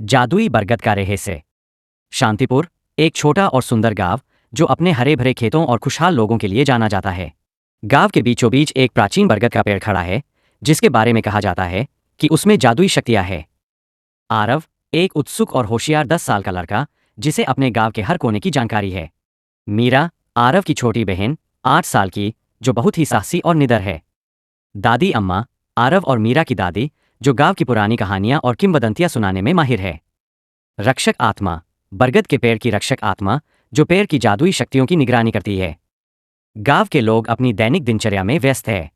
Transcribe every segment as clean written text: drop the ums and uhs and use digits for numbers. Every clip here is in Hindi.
जादुई बरगद का रहस्य। शांतिपुर एक छोटा और सुंदर गांव जो अपने हरे भरे खेतों और खुशहाल लोगों के लिए जाना जाता है। गांव के बीचों बीच एक प्राचीन बरगद का पेड़ खड़ा है जिसके बारे में कहा जाता है कि उसमें जादुई शक्तियां हैं। आरव एक उत्सुक और होशियार 10 साल का लड़का जिसे अपने गांव के हर कोने की जानकारी है। मीरा आरव की छोटी बहन 8 साल की जो बहुत ही साहसी और निडर है। दादी अम्मा आरव और मीरा की दादी जो गांव की पुरानी कहानियां और किंवदंतियां सुनाने में माहिर है। रक्षक आत्मा बरगद के पेड़ की रक्षक आत्मा जो पेड़ की जादुई शक्तियों की निगरानी करती है। गांव के लोग अपनी दैनिक दिनचर्या में व्यस्त है।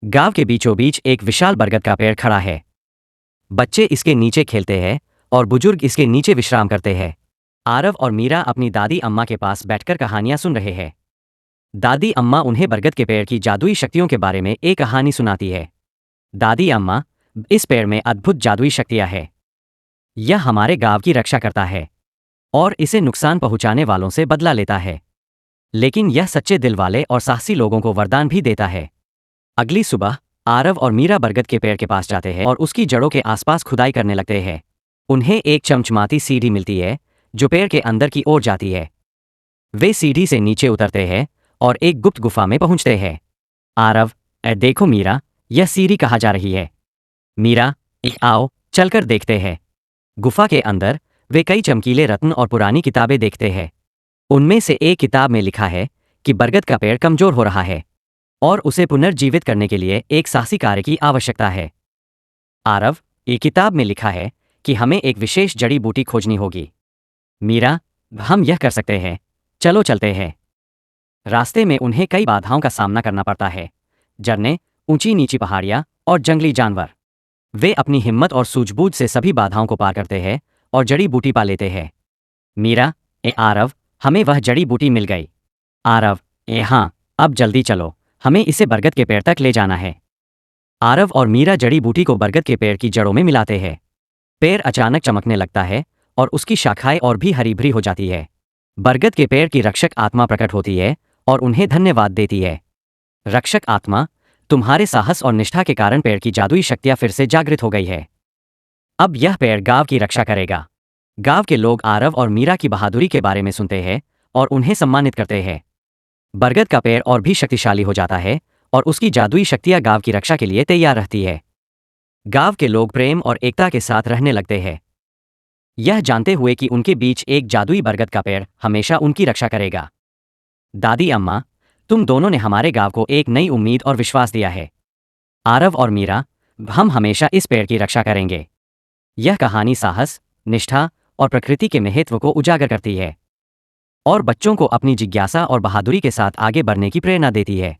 गांव के बीचों बीच एक विशाल बरगद का पेड़ खड़ा है। बच्चे इसके नीचे खेलते हैं और बुजुर्ग इसके नीचे विश्राम करते हैं। आरव और मीरा अपनी दादी अम्मा के पास बैठकर कहानियां सुन रहे हैं। दादी अम्मा उन्हें बरगद के पेड़ की जादुई शक्तियों के बारे में एक कहानी सुनाती है। दादी अम्मा, इस पेड़ में अद्भुत जादुई शक्तियां हैं। यह हमारे गांव की रक्षा करता है और इसे नुकसान पहुंचाने वालों से बदला लेता है, लेकिन यह सच्चे दिल वाले और साहसी लोगों को वरदान भी देता है। अगली सुबह आरव और मीरा बरगद के पेड़ के पास जाते हैं और उसकी जड़ों के आसपास खुदाई करने लगते हैं। उन्हें एक चमचमाती सीढ़ी मिलती है जो पेड़ के अंदर की ओर जाती है। वे सीढ़ी से नीचे उतरते हैं और एक गुप्त गुफा में पहुंचते हैं। आरव, देखो मीरा, यह सीढ़ी कहाँ जा रही है? मीरा, आओ चलकर देखते हैं। गुफा के अंदर वे कई चमकीले रत्न और पुरानी किताबें देखते हैं। उनमें से एक किताब में लिखा है कि बरगद का पेड़ कमजोर हो रहा है और उसे पुनर्जीवित करने के लिए एक साहसी कार्य की आवश्यकता है। आरव, ये किताब में लिखा है कि हमें एक विशेष जड़ी बूटी खोजनी होगी। मीरा, हम यह कर सकते हैं, चलो चलते हैं। रास्ते में उन्हें कई बाधाओं का सामना करना पड़ता है। झरने, ऊंची नीची पहाड़ियां और जंगली जानवर। वे अपनी हिम्मत और सूझबूझ से सभी बाधाओं को पार करते हैं और जड़ी बूटी पा लेते हैं। मीरा, आरव, हमें वह जड़ी बूटी मिल गई। आरव, हाँ, अब जल्दी चलो, हमें इसे बरगद के पेड़ तक ले जाना है। आरव और मीरा जड़ी बूटी को बरगद के पेड़ की जड़ों में मिलाते हैं। पेड़ अचानक चमकने लगता है और उसकी शाखाएं और भी हरी भरी हो जाती है। बरगद के पेड़ की रक्षक आत्मा प्रकट होती है और उन्हें धन्यवाद देती है। रक्षक आत्मा, तुम्हारे साहस और निष्ठा के कारण पेड़ की जादुई शक्तियां फिर से जागृत हो गई है। अब यह पेड़ गांव की रक्षा करेगा। गांव के लोग आरव और मीरा की बहादुरी के बारे में सुनते हैं और उन्हें सम्मानित करते हैं। बरगद का पेड़ और भी शक्तिशाली हो जाता है और उसकी जादुई शक्तियां गांव की रक्षा के लिए तैयार रहती है। गांव के लोग प्रेम और एकता के साथ रहने लगते हैं, यह जानते हुए कि उनके बीच एक जादुई बरगद का पेड़ हमेशा उनकी रक्षा करेगा। दादी अम्मा, तुम दोनों ने हमारे गांव को एक नई उम्मीद और विश्वास दिया है। आरव और मीरा, हम हमेशा इस पेड़ की रक्षा करेंगे। यह कहानी साहस, निष्ठा और प्रकृति के महत्व को उजागर करती है और बच्चों को अपनी जिज्ञासा और बहादुरी के साथ आगे बढ़ने की प्रेरणा देती है।